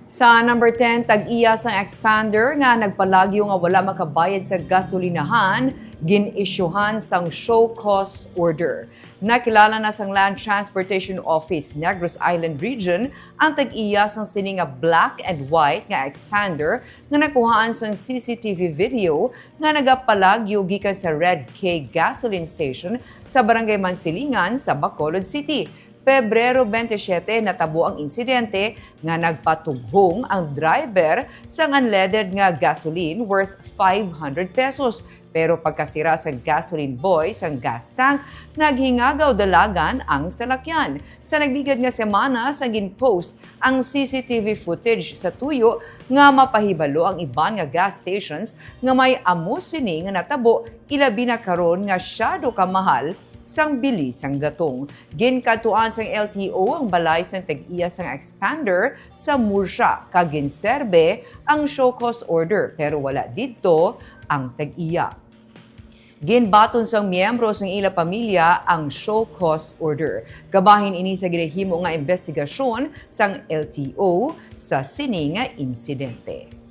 Sa number 10, tag-iya sang Xpander nga nagpalagyo nga wala makabayad sa gasolinahan, gin-isyuhan sang show cause order. Nakilala na sang Land Transportation Office, Negros Island Region, ang tag-iya sang sini nga black and white nga Xpander nga nakuhaan sang CCTV video nga nagapalagyo gikan sa Red K gasoline station sa Barangay Mansilingan sa Bacolod City. Pebrero 27 natabo ang insidente nga nagpatughong ang driver sa unleaded nga gasoline worth 500 pesos. Pero pagkasira sa gasoline boy sang gas tank, naghingagaw dalagan ang salakyan. Sa nagdigad nga semana sa ginpost ang CCTV footage sa tuyo nga mapahibalo ang iban nga gas stations nga may amo sini nga natabo ilabi na karon nga syado ka mahal sang bilis sang gatong. Ginkatuan sang LTO ang balay sang tag-iya sang Xpander sa Murcia kag ginserbe ang show cause order pero wala didto ang tag-iya. Ginbaton sang miyembro sang ila pamilya ang show cause order. Kabahin ini sa ginahimo nga investigasyon sang LTO sa sini nga insidente.